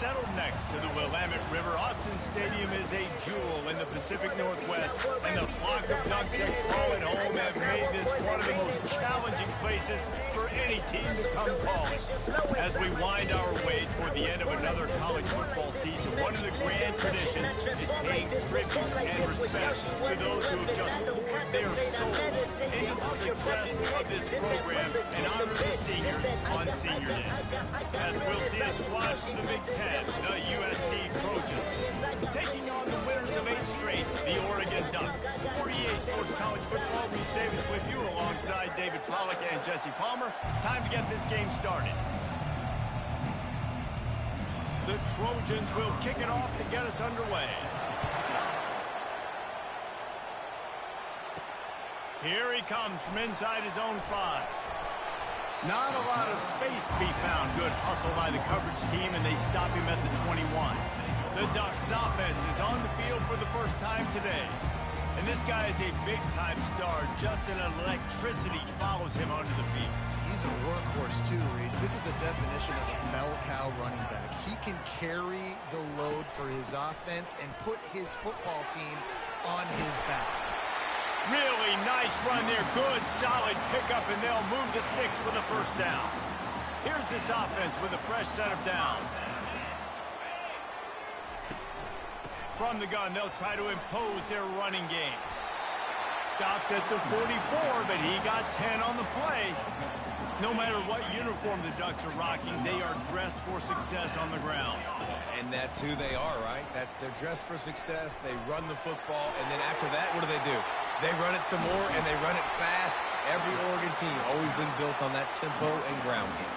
settled next to the Willamette River. Autzen Stadium is a jewel in the Pacific Northwest, and the flock of Ducks that call it home have made this one of the most challenging places for any team to come calling. As we wind our way toward the end of another college football season, one of the grand traditions is paying tribute and respect to those who have just poured their souls into the success of this program and honor the seniors on Senior Day. As we'll see a squad from the Big Ten, the USC Trojans, taking on the winners of 8 straight, the Oregon Ducks. For EA Sports College Football, Reese Davis with you alongside David Trollock and Jesse Palmer. Time to get this game started. The Trojans will kick it off to get us underway. Here he comes from inside his own 5. Not a lot of space to be found. Good hustle by the coverage team, and they stop him at the 21. The Ducks offense is on the field for the first time today. And this guy is a big-time star. Just an electricity follows him onto the field. He's a workhorse too, Reese. This is a definition of a bell cow running back. He can carry the load for his offense and put his football team on his back. Really nice run there. Good, solid pickup, and they'll move the sticks for the first down. Here's this offense with a fresh set of downs. From the gun, they'll try to impose their running game. Stopped at the 44, but he got 10 on the play. No matter what uniform the Ducks are rocking, they are dressed for success on the ground. And that's who they are, right? They're dressed for success. They run the football, and then after that, what do? They run it some more, and they run it fast. Every Oregon team always been built on that tempo and ground game.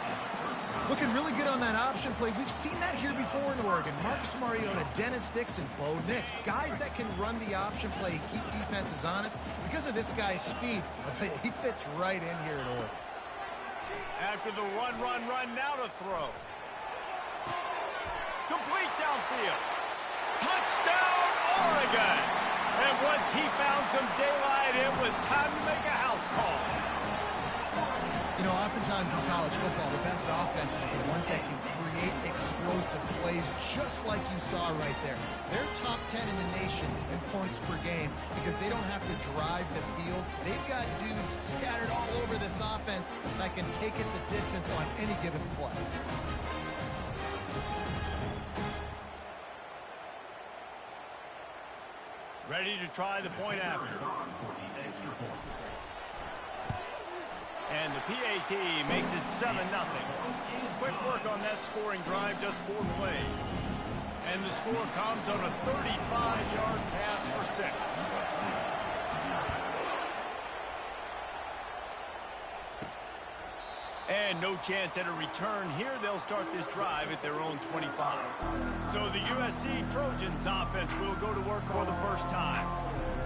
Looking really good on that option play. We've seen that here before in Oregon. Marcus Mariota, Dennis Dixon, Bo Nix. Guys that can run the option play and keep defenses honest. Because of this guy's speed, I'll tell you, he fits right in here at Oregon. After the run, now to throw. Complete downfield. Touchdown, Oregon! And once he found some daylight, it was time to make a house call. You know, oftentimes in college football, the best offenses are the ones that can create explosive plays, just like you saw right there. They're top 10 in the nation in points per game because they don't have to drive the field. They've got dudes scattered all over this offense that can take it the distance on any given play. Ready to try the point after. And the PAT makes it 7-0. Quick work on that scoring drive, just 4 plays. And the score comes on a 35-yard pass for 6. And no chance at a return here. They'll start this drive at their own 25. So the USC Trojans offense will go to work for the first time.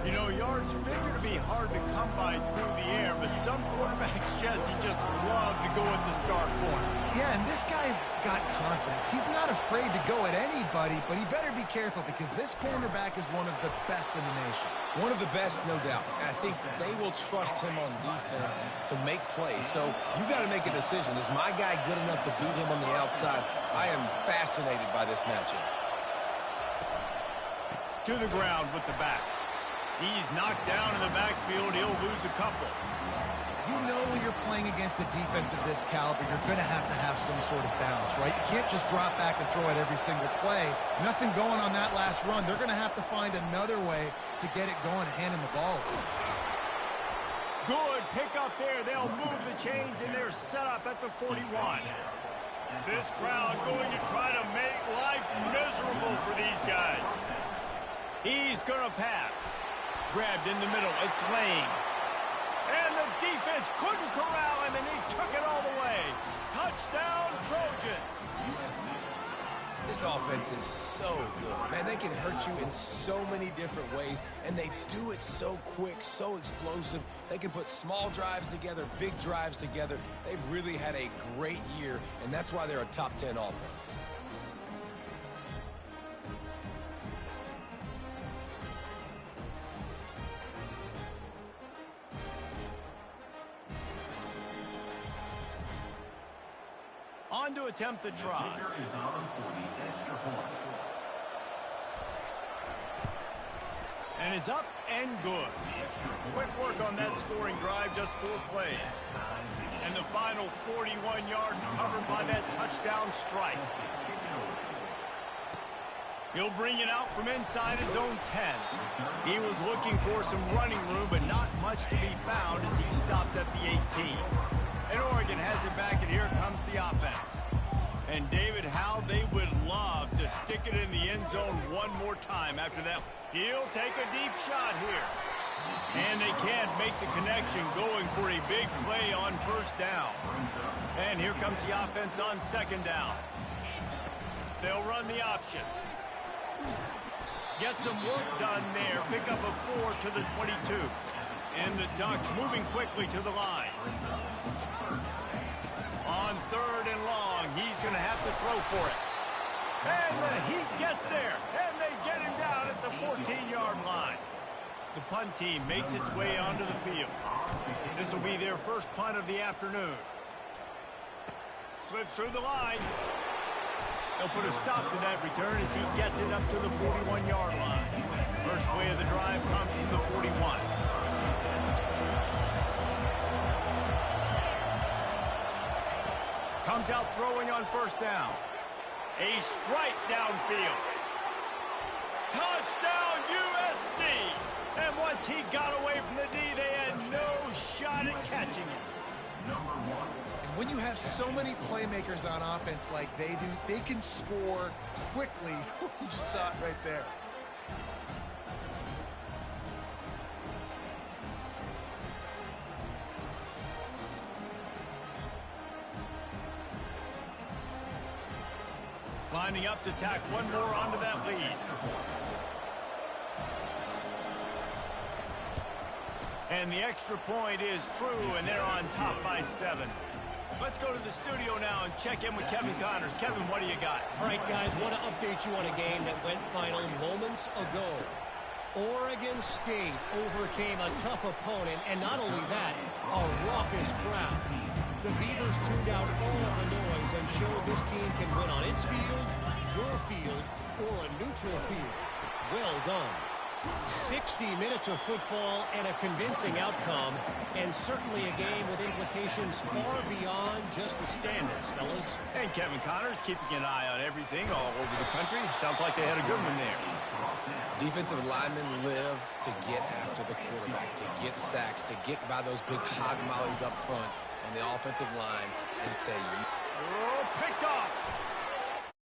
You know, yards figure to be hard to come by through the air, but some quarterbacks, Jesse, just love to go at the star corner. Yeah, and this guy's got confidence. He's not afraid to go at anybody, but he better be careful because this cornerback is one of the best in the nation. One of the best, no doubt. And I think they will trust him on defense to make plays. So you got to make a decision. Is my guy good enough to beat him on the outside? I am fascinated by this matchup. To the ground with the back. He's knocked down in the backfield. He'll lose a couple. You know when you're playing against a defense of this caliber, you're going to have some sort of balance, right? You can't just drop back and throw it every single play. Nothing going on that last run. They're going to have to find another way to get it going, hand him the ball. Good pick up there. They'll move the chains, and they're set up at the 41. This crowd going to try to make life miserable for these guys. He's going to pass. Grabbed in the middle. It's Lane. And the defense couldn't corral him, and he took it all the way. Touchdown, Trojans. This offense is so good. Man, they can hurt you in so many different ways, and they do it so quick, so explosive. They can put small drives together, big drives together. They've really had a great year, and that's why they're a top 10 offense. on to attempt the try. And it's up and good. Quick work on that scoring drive, just 4 plays. And the final 41 yards covered by that touchdown strike. He'll bring it out from inside his own 10. He was looking for some running room, but not much to be found as he stopped at the 18. And Oregon has it back, and here comes the offense. And David, how they would love to stick it in the end zone one more time after that. He'll take a deep shot here. And they can't make the connection, going for a big play on first down. And here comes the offense on second down. They'll run the option. Get some work done there. Pick up a 4 to the 22. And the Ducks moving quickly to the line. On third and long, he's going to have to throw for it. And the Heat gets there. And they get him down at the 14-yard line. The punt team makes its way onto the field. This will be their first punt of the afternoon. Slips through the line. They'll put a stop to that return as he gets it up to the 41-yard line. First play of the drive comes from the 41. Comes out throwing on first down. A strike downfield. Touchdown USC! And once he got away from the D, they had no shot at catching him. And when you have so many playmakers on offense like they do, they can score quickly. You just saw it right there. Lining up to tack one more onto that lead. And the extra point is true, and they're on top by 7. Let's go to the studio now and check in with Kevin Connors. Kevin, what do you got? All right, guys, want to update you on a game that went final moments ago. Oregon State overcame a tough opponent, and not only that, a raucous crowd. The Beavers tuned out all the noise and showed this team can win on its field, your field, or a neutral field. Well done. 60 minutes of football and a convincing outcome, and certainly a game with implications far beyond just the standards, fellas. And Kevin Connors keeping an eye on everything all over the country. Sounds like they had a good one there. Defensive linemen live to get after the quarterback, to get sacks, to get by those big hog mollies up front on the offensive line and say, oh, picked off.